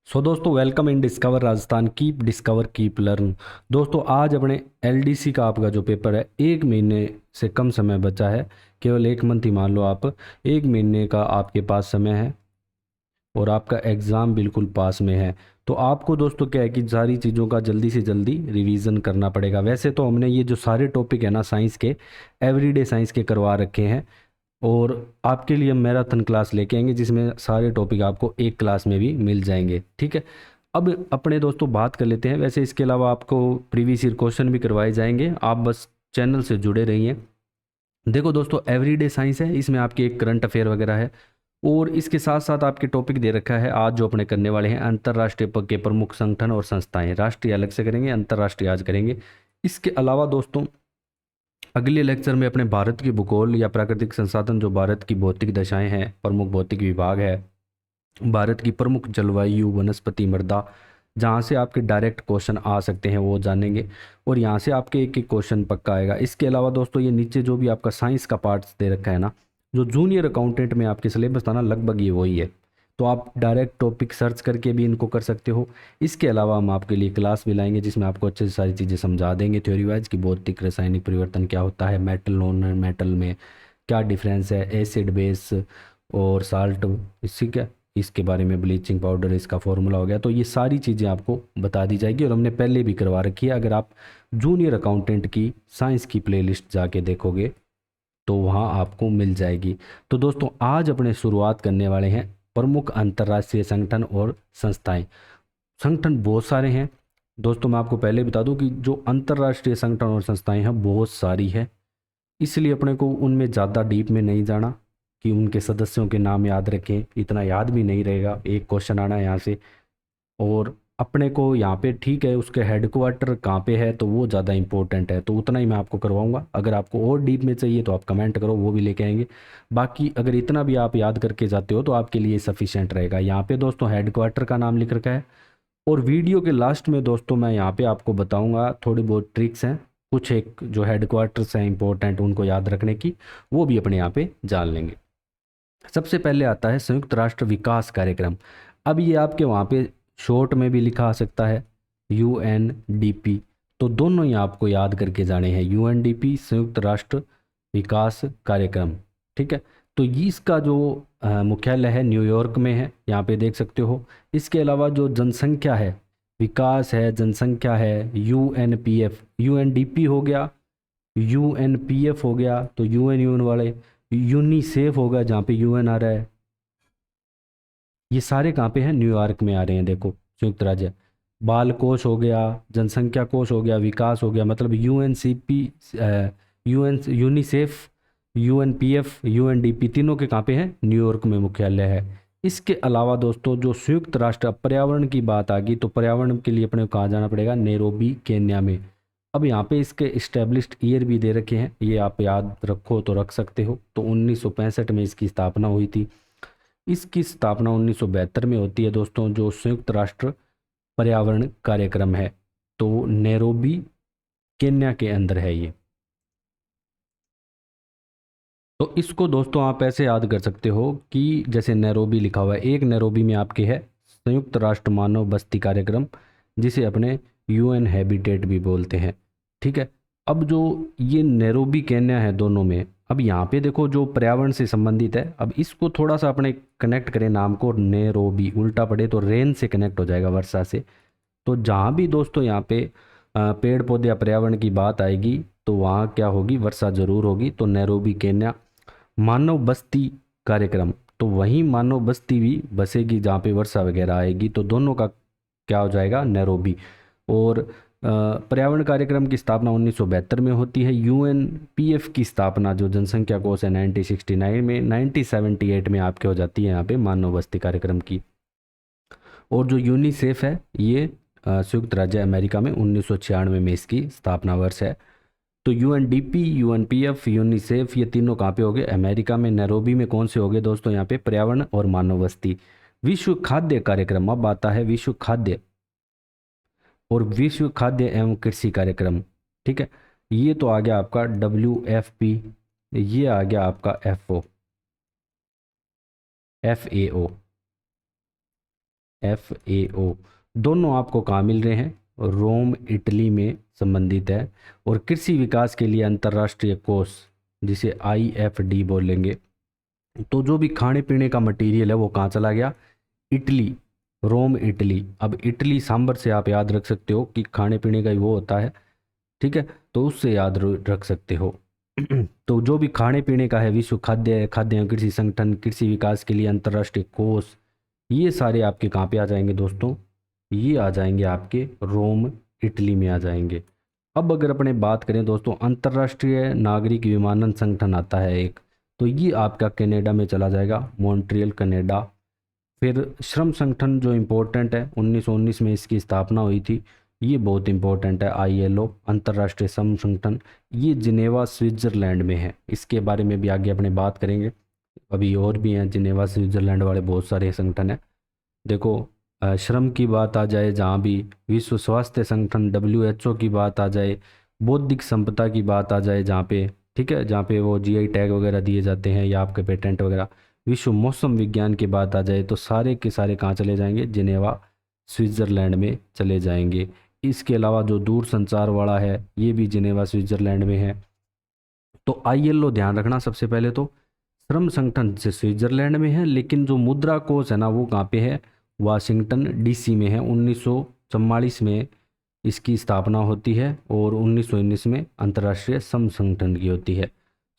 सो दोस्तों welcome in discover Rajasthan keep discover keep learn. दोस्तों आज अपने एलडीसी का आपका जो पेपर है 1 महीने से कम समय बचा है। केवल 1 मंथ ही मान लो आप। 1 महीने का आपके पास समय है और आपका एग्ज़ाम बिल्कुल पास में है। तो आपको दोस्तों क्या है कि सारी चीज़ों का जल्दी से जल्दी रिवीजन करना पड़ेगा। वैसे तो हमने ये जो सारे टॉपिक है ना साइंस के, एवरीडे साइंस के करवा रखे हैं और आपके लिए हम मैराथन क्लास लेके आएंगे जिसमें सारे टॉपिक आपको एक क्लास में भी मिल जाएंगे। ठीक है। अब अपने दोस्तों बात कर लेते हैं। वैसे इसके अलावा आपको प्रीवियस ईयर क्वेश्चन भी करवाए जाएंगे, आप बस चैनल से जुड़े रहिए। देखो दोस्तों एवरीडे साइंस है, इसमें आपके एक करंट अफेयर वगैरह है और इसके साथ साथ आपके टॉपिक दे रखा है आज जो अपने करने वाले हैं अंतर्राष्ट्रीय के प्रमुख संगठन और संस्थाएं। राष्ट्रीय अलग से करेंगे, अंतर्राष्ट्रीय आज करेंगे। इसके अलावा दोस्तों अगले लेक्चर में अपने भारत की भूगोल या प्राकृतिक संसाधन, जो भारत की भौतिक दशाएं हैं, प्रमुख भौतिक विभाग है, भारत की प्रमुख जलवायु, वनस्पति, मृदा, जहाँ से आपके डायरेक्ट क्वेश्चन आ सकते हैं वो जानेंगे और यहाँ से आपके एक एक क्वेश्चन पक्का आएगा। इसके अलावा दोस्तों ये नीचे जो भी आपका साइंस का पार्ट दे रखा है ना, जो जूनियर अकाउंटेंट में आपके सिलेबस था ना, लगभग ये वही है। तो आप डायरेक्ट टॉपिक सर्च करके भी इनको कर सकते हो। इसके अलावा हम आपके लिए क्लास भी लाएंगे जिसमें आपको अच्छे से सारी चीज़ें समझा देंगे थ्योरी वाइज कि भौतिक रासायनिक परिवर्तन क्या होता है, मेटल नॉन मेटल में क्या डिफरेंस है, एसिड बेस और साल्ट, इससे क्या, इसके बारे में ब्लीचिंग पाउडर इसका फॉर्मूला हो गया। तो ये सारी चीज़ें आपको बता दी जाएगी और हमने पहले भी करवा रखी है। अगर आप जूनियर अकाउंटेंट की साइंस की प्लेलिस्ट जाके देखोगे तो वहाँ आपको मिल जाएगी। तो दोस्तों आज अपने शुरुआत करने वाले हैं प्रमुख अंतर्राष्ट्रीय संगठन और संस्थाएं। संगठन बहुत सारे हैं दोस्तों, मैं आपको पहले बता दूं कि जो अंतर्राष्ट्रीय संगठन और संस्थाएं हैं बहुत सारी है, इसलिए अपने को उनमें ज़्यादा डीप में नहीं जाना कि उनके सदस्यों के नाम याद रखें, इतना याद भी नहीं रहेगा, एक क्वेश्चन आना है यहाँ से। और अपने को यहाँ पे ठीक है उसके हेडक्वार्टर कहाँ पे है तो वो ज़्यादा इंपॉर्टेंट है, तो उतना ही मैं आपको करवाऊंगा। अगर आपको और डीप में चाहिए तो आप कमेंट करो, वो भी लेके आएंगे। बाकी अगर इतना भी आप याद करके जाते हो तो आपके लिए सफिशिएंट रहेगा। यहाँ पे दोस्तों हेडक्वार्टर का नाम लिख रखा है और वीडियो के लास्ट में दोस्तों मैं यहाँ पे आपको बताऊंगा थोड़ी बहुत ट्रिक्स हैं, कुछ एक जो हेडक्वार्टर्स हैं इंपॉर्टेंट उनको याद रखने की, वो भी अपने यहाँ पे जान लेंगे। सबसे पहले आता है संयुक्त राष्ट्र विकास कार्यक्रम। अब ये आपके वहाँ पे शॉर्ट में भी लिखा आ सकता है UNDP, तो दोनों ही आपको याद करके जाने हैं, UNDP संयुक्त राष्ट्र विकास कार्यक्रम। ठीक है। तो ये इसका जो मुख्यालय है न्यूयॉर्क में है, यहाँ पे देख सकते हो। इसके अलावा जो जनसंख्या है, विकास है, जनसंख्या है, UNPF, UNDP हो गया, UNPF हो गया, तो UN वाले, यूनिसेफ होगा जहाँ पे UN आ रहा है, ये सारे कहाँ पे हैं, न्यूयॉर्क में आ रहे हैं। देखो संयुक्त राज्य, बाल कोष हो गया, जनसंख्या कोष हो गया, विकास हो गया, मतलब UNCP, यूनिसेफ, UNPF, UNDP तीनों के कहाँ पे हैं, न्यूयॉर्क में मुख्यालय है। इसके अलावा दोस्तों जो संयुक्त राष्ट्र पर्यावरण की बात आ गई तो पर्यावरण के लिए अपने को कहाँ जाना पड़ेगा, नैरोबी केन्या में। अब यहाँ पे इसके इस्टेब्लिश्ड ईयर भी दे रखे हैं, ये आप याद रखो तो रख सकते हो। तो 1965 में इसकी स्थापना हुई थी। इसकी स्थापना 1972 में होती है दोस्तों, जो संयुक्त राष्ट्र पर्यावरण कार्यक्रम है। तो नैरोबी केन्या के अंदर है ये। तो इसको दोस्तों आप ऐसे याद कर सकते हो कि जैसे नैरोबी लिखा हुआ है, एक नैरोबी में आपके है संयुक्त राष्ट्र मानव बस्ती कार्यक्रम, जिसे अपने UN हैबिटेट भी बोलते हैं। ठीक है। अब जो ये नैरोबी केन्या है दोनों में, अब यहाँ पे देखो जो पर्यावरण से संबंधित है, अब इसको थोड़ा सा अपने कनेक्ट करें नाम को, नैरोबी उल्टा पड़े तो रेन से कनेक्ट हो जाएगा, वर्षा से। तो जहाँ भी दोस्तों यहाँ पे पेड़ पौधे या पर्यावरण की बात आएगी तो वहाँ क्या होगी, वर्षा जरूर होगी। तो नैरोबी केन्या। मानव बस्ती कार्यक्रम, तो वहीं मानव बस्ती भी बसेगी जहाँ पे वर्षा वगैरह आएगी, तो दोनों का क्या हो जाएगा, नैरोबी। और पर्यावरण कार्यक्रम की स्थापना 1972 में होती है। UNPF की स्थापना जो जनसंख्या कोष है 1969 में, 1978 में आपके हो जाती है यहाँ पे मानव बस्ती कार्यक्रम की। और जो यूनिसेफ है ये संयुक्त राज्य अमेरिका में 1996 में इसकी स्थापना वर्ष है। तो UNDP, UNPF, यूनिसेफ ये तीनों कहाँ पे हो गए, अमेरिका में। नैरोबी में कौन से हो गए दोस्तों, यहाँ पे पर्यावरण और मानव बस्ती। विश्व खाद्य कार्यक्रम, अब आता है विश्व खाद्य और विश्व खाद्य एवं कृषि कार्यक्रम। ठीक है। ये तो आ गया आपका WFP, ये आ गया आपका FAO। FAO, दोनों आपको कहाँ मिल रहे हैं? रोम इटली में संबंधित है। और कृषि विकास के लिए अंतर्राष्ट्रीय कोष, जिसे IFD बोलेंगे, तो जो भी खाने पीने का मटेरियल है वो कहाँ चला गया? Italy, Rome Italy. अब इटली सांभर से आप याद रख सकते हो कि खाने पीने का ही वो होता है, ठीक है, तो उससे याद रख सकते हो। तो जो भी खाने पीने का है, विश्व खाद्य एवं कृषि संगठन, कृषि विकास के लिए अंतर्राष्ट्रीय कोष, ये सारे आपके कहाँ पे आ जाएंगे दोस्तों? ये आ जाएंगे आपके रोम इटली में आ जाएंगे। अब अगर अपने बात करें दोस्तों, अंतर्राष्ट्रीय नागरिक विमानन संगठन आता है एक, तो ये आपका कनाडा में चला जाएगा, मॉन्ट्रियल कनाडा। फिर श्रम संगठन जो इम्पोर्टेंट है, 1919 में इसकी स्थापना हुई थी, ये बहुत इंपॉर्टेंट है, ILO, अंतर्राष्ट्रीय श्रम संगठन, ये जिनेवा स्विट्जरलैंड में है। इसके बारे में भी आगे अपने बात करेंगे। अभी और भी हैं जिनेवा स्विट्जरलैंड वाले बहुत सारे संगठन हैं। देखो, श्रम की बात आ जाए जहाँ भी, विश्व स्वास्थ्य संगठन WHO की बात आ जाए, बौद्धिक संपदा की बात आ जाए जहाँ पे, ठीक है, जहाँ पे वो GI टैग वगैरह दिए जाते हैं या आपके पेटेंट वगैरह, विश्व मौसम विज्ञान की बात आ जाए, तो सारे के सारे कहाँ चले जाएंगे? जिनेवा स्विट्जरलैंड में चले जाएंगे। इसके अलावा जो दूर संचार वाला है, ये भी जिनेवा स्विट्जरलैंड में है। तो ILO ध्यान रखना, सबसे पहले तो श्रम संगठन से स्विट्जरलैंड में है, लेकिन जो मुद्रा कोष है ना, वो कहाँ पे है? वाशिंगटन DC में है। 1944 में इसकी स्थापना होती है और 1919 में अंतर्राष्ट्रीय श्रम संगठन की होती है।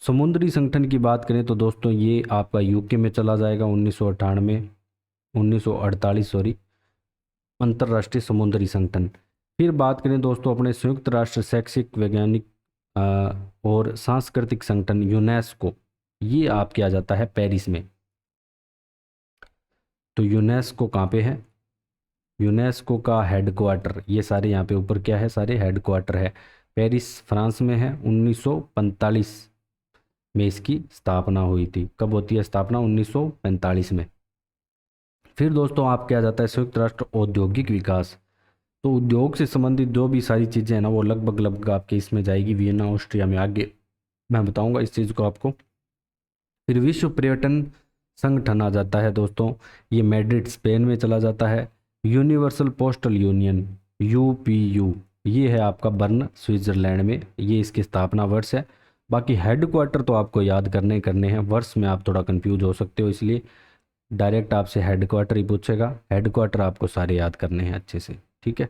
समुद्री संगठन की बात करें तो दोस्तों, ये आपका UK में चला जाएगा 1948 सॉरी, अंतर्राष्ट्रीय समुद्री संगठन। फिर बात करें दोस्तों अपने संयुक्त राष्ट्र शैक्षिक वैज्ञानिक और सांस्कृतिक संगठन यूनेस्को, ये आपके आ जाता है पेरिस में। तो यूनेस्को कहाँ पे है? यूनेस्को का हेडक्वार्टर, ये सारे यहाँ पे ऊपर क्या है? सारे हेडक्वार्टर है। पेरिस फ्रांस में है। 1945 में इसकी स्थापना हुई थी। कब होती है स्थापना? 1945 में। फिर दोस्तों आपके आ जाता है संयुक्त राष्ट्र औद्योगिक विकास। तो उद्योग से संबंधित जो भी सारी चीज़ें हैं ना, वो लगभग लगभग आपके इसमें जाएगी, वियना ऑस्ट्रिया में। आगे मैं बताऊंगा इस चीज़ को आपको। फिर विश्व पर्यटन संगठन आ जाता है दोस्तों, ये मैड्रिड स्पेन में चला जाता है। यूनिवर्सल पोस्टल यूनियन UPU, ये है आपका बर्न स्विट्जरलैंड में, ये इसकी स्थापना वर्ष है। बाकी हेडक्वार्टर तो आपको याद करने हैं, वर्ष में आप थोड़ा कंफ्यूज हो सकते हो, इसलिए डायरेक्ट आपसे हेडक्वार्टर ही पूछेगा। हेडक्वार्टर आपको सारे याद करने हैं अच्छे से, ठीक है।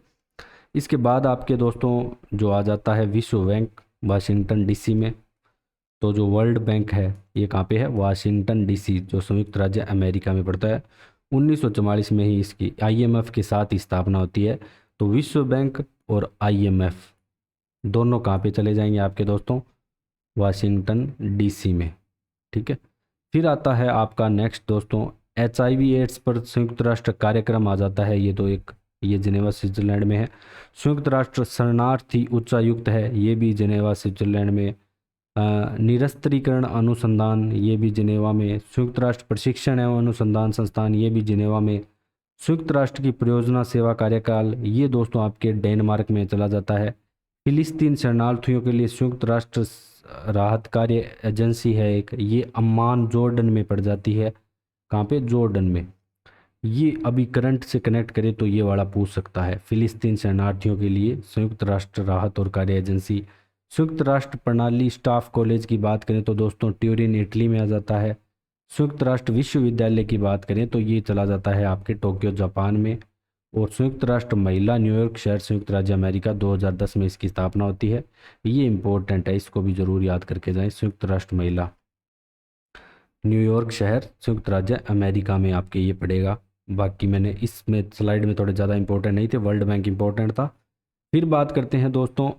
इसके बाद आपके दोस्तों जो आ जाता है विश्व बैंक, वाशिंगटन DC में। तो जो वर्ल्ड बैंक है ये कहाँ पे है? वाशिंगटन DC, जो संयुक्त राज्य अमेरिका में पड़ता है। 1944 में ही इसकी IMF के साथ ही स्थापना होती है। तो विश्व बैंक और IMF दोनों कहाँ पे चले जाएंगे आपके दोस्तों? वाशिंगटन DC में, ठीक है। फिर आता है आपका नेक्स्ट दोस्तों HIV एड्स पर संयुक्त राष्ट्र कार्यक्रम आ जाता है। ये जिनेवा स्विट्जरलैंड में है। संयुक्त राष्ट्र शरणार्थी उच्चायुक्त है, ये भी जिनेवा स्विट्जरलैंड में। निरस्त्रीकरण अनुसंधान, ये भी जिनेवा में। संयुक्त राष्ट्र प्रशिक्षण एवं अनुसंधान संस्थान, ये भी जिनेवा में। संयुक्त राष्ट्र की परियोजना सेवा कार्यकाल, ये दोस्तों आपके डेनमार्क में चला जाता है। फिलिस्तीन शरणार्थियों के लिए संयुक्त राष्ट्र राहत कार्य एजेंसी है एक, ये अम्मान जॉर्डन में पड़ जाती है। कहाँ पे? जॉर्डन में। ये अभी करंट से कनेक्ट करें तो ये वाला पूछ सकता है, फिलिस्तीन शरणार्थियों के लिए संयुक्त राष्ट्र राहत और कार्य एजेंसी। संयुक्त राष्ट्र प्रणाली स्टाफ कॉलेज की बात करें तो दोस्तों ट्यूरिन इटली में आ जाता है। संयुक्त राष्ट्र विश्वविद्यालय की बात करें तो ये चला जाता है आपके टोक्यो जापान में। और संयुक्त राष्ट्र महिला न्यूयॉर्क शहर संयुक्त राज्य अमेरिका, 2010 में इसकी स्थापना होती है। ये इंपॉर्टेंट है, इसको भी जरूर याद करके जाएं। संयुक्त राष्ट्र महिला न्यूयॉर्क शहर संयुक्त राज्य अमेरिका में आपके ये पड़ेगा। बाकी मैंने इसमें स्लाइड में थोड़े ज़्यादा इंपॉर्टेंट नहीं थे, वर्ल्ड बैंक इंपॉर्टेंट था। फिर बात करते हैं दोस्तों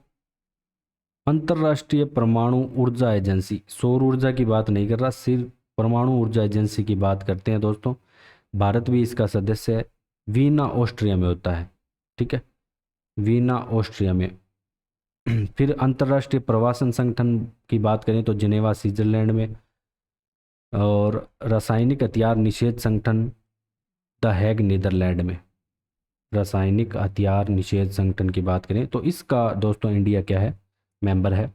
अंतर्राष्ट्रीय परमाणु ऊर्जा एजेंसी। सौर ऊर्जा की बात नहीं कर रहा, सिर्फ परमाणु ऊर्जा एजेंसी की बात करते हैं दोस्तों। भारत भी इसका सदस्य है। वीना ऑस्ट्रिया में होता है, ठीक है, वीना ऑस्ट्रिया में। फिर अंतर्राष्ट्रीय प्रवासन संगठन की बात करें तो जिनेवा स्विट्जरलैंड में। और रासायनिक हथियार निषेध संगठन द हैग नीदरलैंड में। रासायनिक हथियार निषेध संगठन की बात करें तो इसका दोस्तों इंडिया क्या है? मेंबर है।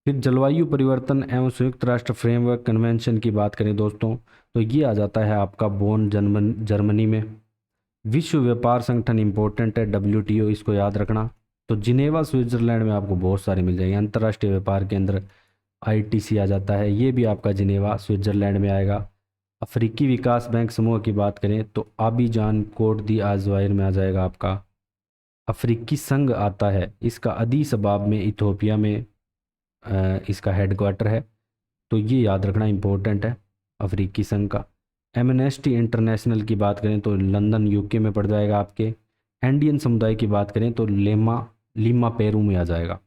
फिर जलवायु परिवर्तन एवं संयुक्त राष्ट्र फ्रेमवर्क कन्वेंशन की बात करें दोस्तों तो ये आ जाता है आपका बोन जर्मनी में। विश्व व्यापार संगठन इंपॉर्टेंट है, WTO, इसको याद रखना। तो जिनेवा स्विट्जरलैंड में आपको बहुत सारे मिल जाएंगे। अंतर्राष्ट्रीय व्यापार केंद्र ITC आ जाता है, ये भी आपका जिनेवा स्विट्जरलैंड में आएगा। अफ्रीकी विकास बैंक समूह की बात करें तो आबिजान कोट दी आजवायर में आ जाएगा आपका। अफ्रीकी संघ आता है, इसका अदीस अबाब में इथोपिया में इसका हेडक्वार्टर है, तो ये याद रखना इंपॉर्टेंट है अफ्रीकी संघ का। एमनेस्टी इंटरनेशनल की बात करें तो लंदन UK में पड़ जाएगा आपके। एंडियन समुदाय की बात करें तो लीमा पेरू में आ जाएगा।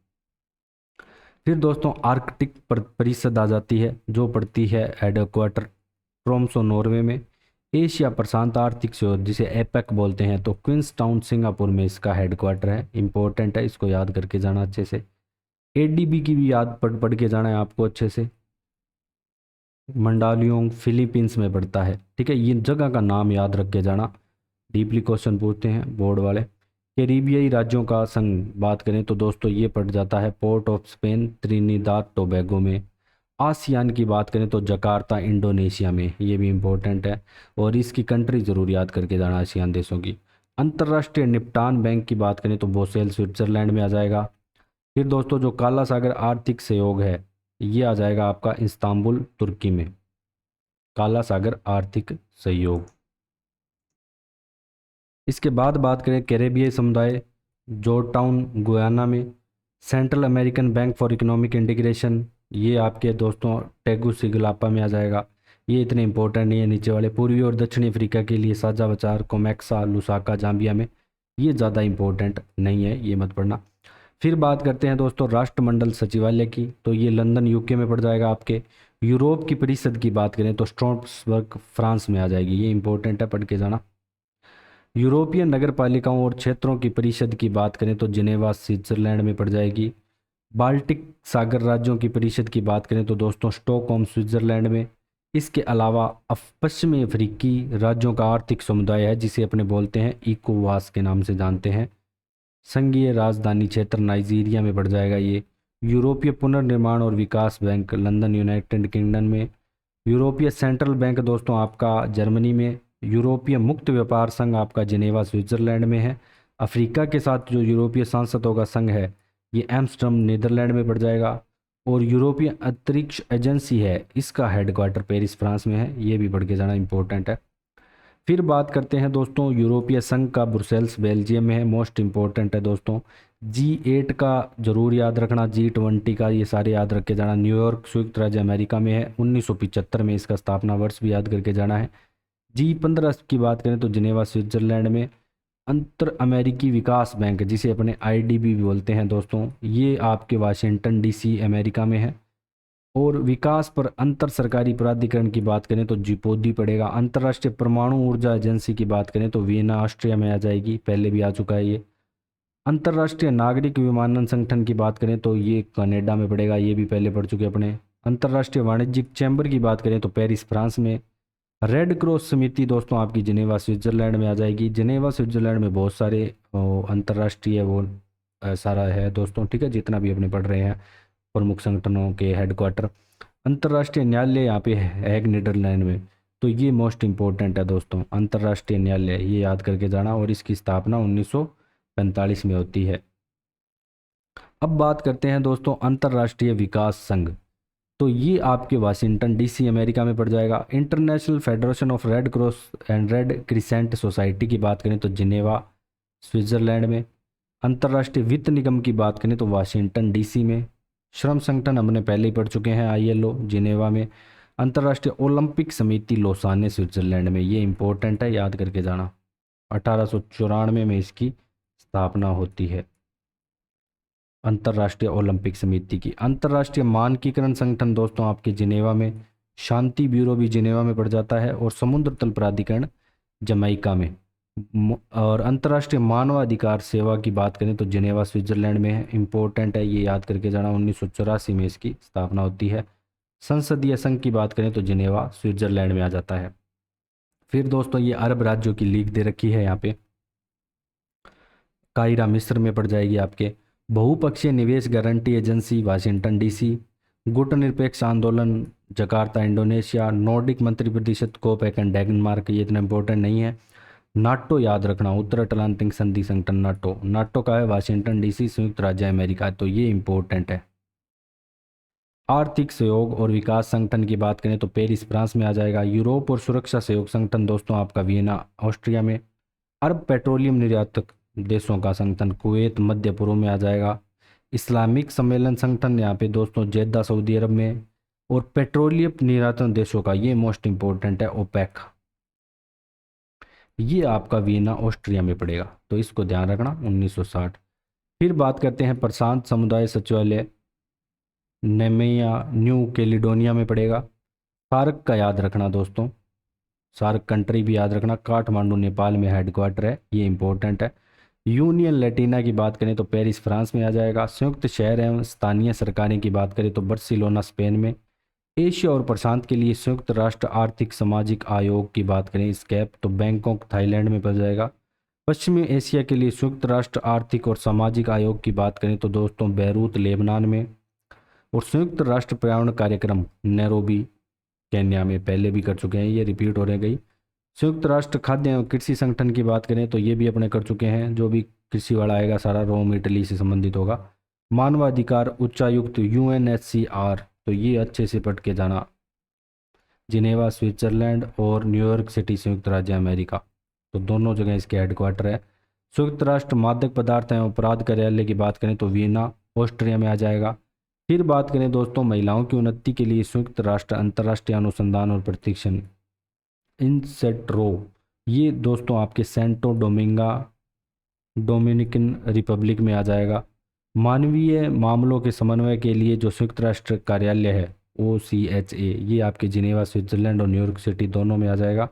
फिर दोस्तों आर्कटिक परिषद आ जाती है, जो पड़ती है हेडक्वार्टर ट्रोम्सो नॉर्वे में। एशिया प्रशांत आर्थिक सहयोग जिसे एपेक बोलते हैं, तो क्वींस टाउन सिंगापुर में इसका हेडक्वार्टर है, इंपॉर्टेंट है, इसको याद करके जाना अच्छे से। ADB की भी याद पढ़ के जाना है आपको अच्छे से। मंडालियोंग फिलीपींस में पड़ता है, ठीक है, ये जगह का नाम याद रख के जाना, डीपली क्वेश्चन पूछते हैं बोर्ड वाले। कैरिबियाई राज्यों का संघ बात करें तो दोस्तों ये पड़ जाता है port of Spain Trinidad Tobago में। आसियान की बात करें तो जकार्ता इंडोनेशिया में, ये भी इम्पोर्टेंट है और इसकी कंट्री जरूर याद करके जाना आसियान देशों की। अंतर्राष्ट्रीय निपटान बैंक की बात करें तो बोसेल स्विट्जरलैंड में आ जाएगा। फिर दोस्तों जो काला सागर आर्थिक सहयोग है, ये आ जाएगा आपका इस्तांबुल तुर्की में, काला सागर आर्थिक सहयोग। इसके बाद बात करें कैरेबियाई समुदाय, जॉर्ज टाउन गुयाना में। Central American bank for economic integration, ये आपके दोस्तों टेगुसिगलापा में आ जाएगा, ये इतने इंपॉर्टेंट नहीं है नीचे वाले। पूर्वी और दक्षिणी अफ्रीका के लिए साझा विचार कोमेक्सा लुसाका जाम्बिया में, ये ज़्यादा इंपॉर्टेंट नहीं है, ये मत पढ़ना। फिर बात करते हैं दोस्तों राष्ट्रमंडल सचिवालय की, तो ये लंदन UK में पड़ जाएगा आपके। यूरोप की परिषद की बात करें तो स्ट्रासबर्ग फ्रांस में आ जाएगी, ये इंपॉर्टेंट है, पढ़ के जाना। यूरोपीय नगर पालिकाओं और क्षेत्रों की परिषद की बात करें तो जिनेवा स्विट्जरलैंड में पड़ जाएगी। बाल्टिक सागर राज्यों की परिषद की बात करें तो दोस्तों स्टॉकहोम स्विट्जरलैंड में। इसके अलावा पश्चिमी अफ्रीकी राज्यों का आर्थिक समुदाय है, जिसे अपने बोलते हैं इकोवास के नाम से जानते हैं। संघीय राजधानी क्षेत्र नाइजीरिया में पड़ जाएगा ये। यूरोपीय पुनर्निर्माण और विकास बैंक लंदन यूनाइटेड किंगडम में। यूरोपीय सेंट्रल बैंक दोस्तों आपका जर्मनी में। यूरोपीय मुक्त व्यापार संघ आपका जिनेवा स्विट्जरलैंड में है। अफ्रीका के साथ जो यूरोपीय सांसदों का संघ है, ये एम्स्टर्डम नीदरलैंड में पड़ जाएगा। और यूरोपीय अंतरिक्ष एजेंसी है, इसका हेडक्वार्टर पेरिस फ्रांस में है, ये भी पढ़ के जाना इंपॉर्टेंट है। फिर बात करते हैं दोस्तों यूरोपीय संघ का, ब्रुसेल्स बेल्जियम में है, मोस्ट इंपॉर्टेंट है दोस्तों। G8 का जरूर याद रखना, G20 का ये सारे याद रख के जाना। न्यूयॉर्क संयुक्त राज्य अमेरिका में है, 1975 में इसका स्थापना वर्ष भी याद करके जाना है। G15 की बात करें तो जिनेवा स्विट्जरलैंड में। अंतर अमेरिकी विकास बैंक जिसे अपने IDB भी बोलते हैं दोस्तों, ये आपके वाशिंगटन DC अमेरिका में है। और विकास पर अंतर सरकारी प्राधिकरण की बात करें तो जिपोदी पड़ेगा। अंतर्राष्ट्रीय परमाणु ऊर्जा एजेंसी की बात करें तो वियना ऑस्ट्रिया में आ जाएगी, पहले भी आ चुका है ये। अंतर्राष्ट्रीय नागरिक विमानन संगठन की बात करें तो ये कनाडा में पड़ेगा, ये भी पहले पढ़ चुके अपने। अंतर्राष्ट्रीय वाणिज्यिक चैम्बर की बात करें तो पेरिस फ्रांस में। रेड क्रॉस समिति दोस्तों आपकी जिनेवा स्विट्जरलैंड में आ जाएगी। जिनेवा स्विट्जरलैंड में बहुत सारे अंतर्राष्ट्रीय सारा है दोस्तों, ठीक है, जितना भी अपने पढ़ रहे हैं प्रमुख संगठनों के हेडक्वार्टर। अंतर्राष्ट्रीय न्यायालय यहाँ पे है हेग नीदरलैंड में, तो ये मोस्ट इंपॉर्टेंट है दोस्तों, अंतर्राष्ट्रीय न्यायालय, ये याद करके जाना। और इसकी स्थापना 1945 में होती है। अब बात करते हैं दोस्तों अंतर्राष्ट्रीय विकास संघ, तो ये आपके वाशिंगटन DC अमेरिका में पड़ जाएगा। International federation of red cross and red crescent society की बात करें तो जिनेवा स्विट्जरलैंड में। अंतर्राष्ट्रीय वित्त निगम की बात करें तो वाशिंगटन DC में। श्रम संगठन हमने पहले ही पढ़ चुके हैं, ILO जिनेवा में। अंतर्राष्ट्रीय ओलंपिक समिति लोसाने स्विट्जरलैंड में, ये इंपॉर्टेंट है, याद करके जाना। 1894 में इसकी स्थापना होती है अंतर्राष्ट्रीय ओलंपिक समिति की। अंतर्राष्ट्रीय मानकीकरण संगठन दोस्तों आपके जिनेवा में। शांति ब्यूरो भी जिनेवा में पड़ जाता है। और समुद्र तल प्राधिकरण जमैका में। और अंतर्राष्ट्रीय मानवाधिकार सेवा की बात करें तो जिनेवा स्विट्जरलैंड में है, इंपॉर्टेंट है, ये याद करके जाना। 1984 में इसकी स्थापना होती है। संसदीय संघ की बात करें तो जिनेवा स्विट्जरलैंड में आ जाता है। फिर दोस्तों ये अरब राज्यों की लीग दे रखी है यहाँ पे, कायरा मिस्र में पड़ जाएगी आपके। बहुपक्षीय निवेश गारंटी एजेंसी वाशिंगटन DC। गुटनिरपेक्ष आंदोलन जकार्ता इंडोनेशिया। नॉर्डिक मंत्री परिषद कोपेनहेगन डेनमार्क, ये इतना इंपॉर्टेंट नहीं है। नाटो याद रखना, उत्तर अटलांटिक संधि संगठन नाटो। नाटो का है वाशिंगटन डीसी, संयुक्त राज्य अमेरिका, तो ये इंपॉर्टेंट है। आर्थिक सहयोग और विकास संगठन की बात करें तो पेरिस फ्रांस में आ जाएगा। यूरोप और सुरक्षा सहयोग संगठन दोस्तों आपका वियना ऑस्ट्रिया में। अरब पेट्रोलियम निर्यातक देशों का संगठन कुवैत मध्य पूर्व में आ जाएगा। इस्लामिक सम्मेलन संगठन यहाँ पे दोस्तों जेद्दा सऊदी अरब में। और पेट्रोलियम निर्यातक देशों का ये मोस्ट इंपॉर्टेंट है ओपेक, ये आपका वियना ऑस्ट्रिया में पड़ेगा, तो इसको ध्यान रखना 1960। फिर बात करते हैं प्रशांत समुदाय सचिवालय, नेमिया न्यू कैलिडोनिया में पड़ेगा। सार्क का याद रखना दोस्तों, सार्क कंट्री भी याद रखना, काठमांडू नेपाल में हेडक्वार्टर है, ये इंपॉर्टेंट है। यूनियन लैटिना की बात करें तो पेरिस फ्रांस में आ जाएगा। संयुक्त शहर एवं स्थानीय सरकारें की बात करें तो बार्सिलोना स्पेन में। एशिया और प्रशांत के लिए संयुक्त राष्ट्र आर्थिक सामाजिक आयोग की बात करें स्कैप तो बैंकॉक थाईलैंड में पड़ जाएगा। पश्चिमी एशिया के लिए संयुक्त राष्ट्र आर्थिक और सामाजिक आयोग की बात करें तो दोस्तों बैरूत लेबनान में। और संयुक्त राष्ट्र पर्यावरण कार्यक्रम नैरोबी केन्या में, पहले भी कर चुके हैं, ये रिपीट हो रह गई। संयुक्त राष्ट्र खाद्य एवं कृषि संगठन की बात करें तो ये भी अपने कर चुके हैं, जो भी कृषि वाला आएगा सारा रोम इटली से संबंधित होगा। मानवाधिकार उच्चायुक्त UNHCR, तो ये अच्छे से पढ़ के जाना। जिनेवा स्विट्जरलैंड और न्यूयॉर्क सिटी संयुक्त राज्य अमेरिका, तो दोनों जगह इसके हेडक्वार्टर है। संयुक्त राष्ट्र मादक पदार्थ एवं अपराध कार्यालय की बात करें तो वियना ऑस्ट्रिया में आ जाएगा। फिर बात करें दोस्तों महिलाओं की उन्नति के लिए संयुक्त राष्ट्र अंतर्राष्ट्रीय अनुसंधान और प्रशिक्षण इनसेट्रो, ये दोस्तों आपके सेंटो डोमिंगा डोमिनिकन रिपब्लिक में आ जाएगा। मानवीय मामलों के समन्वय के लिए जो संयुक्त राष्ट्र कार्यालय है OCHA, ये आपके जिनेवा स्विट्जरलैंड और न्यूयॉर्क सिटी दोनों में आ जाएगा।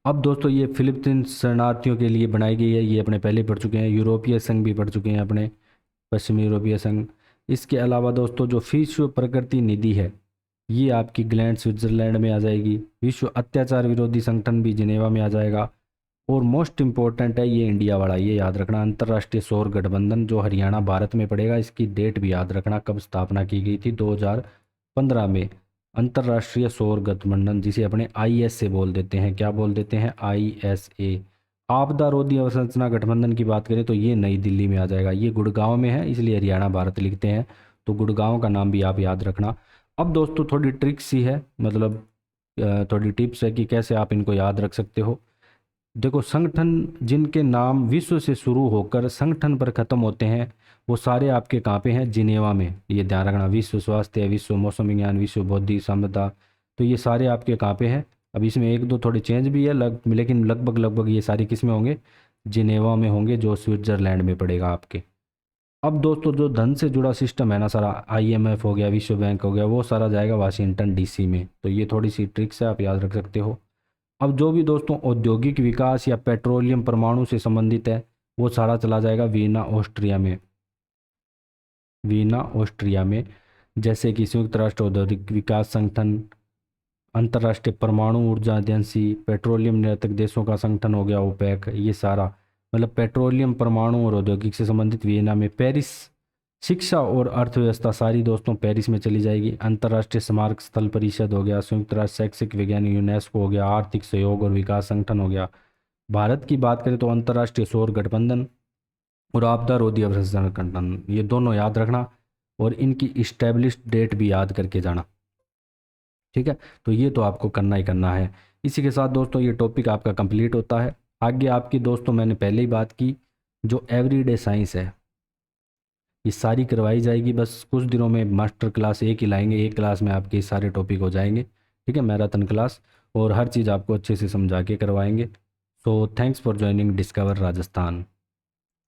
अब दोस्तों ये फिलीपींस शरणार्थियों के लिए बनाई गई है, ये अपने पहले पढ़ चुके हैं। यूरोपीय संघ भी पढ़ चुके हैं अपने, पश्चिमी यूरोपीय संघ। इसके अलावा दोस्तों जो विश्व प्रकृति निधि है ये आपकी ग्लैंड स्विट्जरलैंड में आ जाएगी। विश्व अत्याचार विरोधी संगठन भी जिनेवा में आ जाएगा। और मोस्ट इम्पोर्टेंट है ये इंडिया वाला, ये याद रखना, अंतर्राष्ट्रीय सौर गठबंधन जो हरियाणा भारत में पड़ेगा। इसकी डेट भी याद रखना, कब स्थापना की गई थी, 2015 में। अंतर्राष्ट्रीय सौर गठबंधन जिसे अपने IS से बोल देते हैं, क्या बोल देते हैं, ISA। आपदा रोधी अवसंरचना गठबंधन की बात करें तो ये नई दिल्ली में आ जाएगा। ये गुड़गांव में है इसलिए हरियाणा भारत लिखते हैं, तो गुड़गांव का नाम भी आप याद रखना। अब दोस्तों थोड़ी ट्रिक्स ही है, मतलब थोड़ी टिप्स है कि कैसे आप इनको याद रख सकते हो। देखो, संगठन जिनके नाम विश्व से शुरू होकर संगठन पर खत्म होते हैं वो सारे आपके कहाँ पे हैं, जिनेवा में, ये ध्यान रखना। विश्व स्वास्थ्य, विश्व मौसम विज्ञान, विश्व बौद्धिक संपदा, तो ये सारे आपके कहाँ पे हैं। अब इसमें एक दो थोड़े चेंज भी है लेकिन लगभग ये सारे किस में होंगे, जिनेवा में होंगे, जो स्विट्जरलैंड में पड़ेगा आपके। अब दोस्तों जो धन से जुड़ा सिस्टम है ना सारा, IMF हो गया, विश्व बैंक हो गया, वो सारा जाएगा वाशिंगटन DC में, तो ये थोड़ी सी ट्रिक्स है, आप याद रख सकते हो। अब जो भी दोस्तों औद्योगिक विकास या पेट्रोलियम परमाणु से संबंधित है वो सारा चला जाएगा वियना ऑस्ट्रिया में। वियना ऑस्ट्रिया में जैसे कि संयुक्त राष्ट्र औद्योगिक विकास संगठन, अंतर्राष्ट्रीय परमाणु ऊर्जा एजेंसी, पेट्रोलियम निर्यातक देशों का संगठन हो गया OPEC, ये सारा मतलब पेट्रोलियम परमाणु और औद्योगिक से संबंधित वियना में। पेरिस शिक्षा और अर्थव्यवस्था सारी दोस्तों पेरिस में चली जाएगी। अंतर्राष्ट्रीय स्मारक स्थल परिषद हो गया, संयुक्त राष्ट्र शैक्षिक विज्ञान UNESCO हो गया, आर्थिक सहयोग और विकास संगठन हो गया। भारत की बात करें तो अंतर्राष्ट्रीय सौर गठबंधन और आपदा रोधी अवसंरचना गठबंधन, ये दोनों याद रखना और इनकी इस्टेब्लिश्ड डेट भी याद करके जाना, ठीक है। तो ये तो आपको करना ही करना है। इसी के साथ दोस्तों ये टॉपिक आपका कंप्लीट होता है। आगे आपकी दोस्तों मैंने पहले ही बात की, जो एवरीडे साइंस है ये सारी करवाई जाएगी। बस कुछ दिनों में मास्टर क्लास एक ही लाएंगे, एक क्लास में आपके सारे टॉपिक हो जाएंगे, ठीक है, मैराथन क्लास, और हर चीज़ आपको अच्छे से समझा के करवाएंगे। So thanks for joining discover Rajasthan.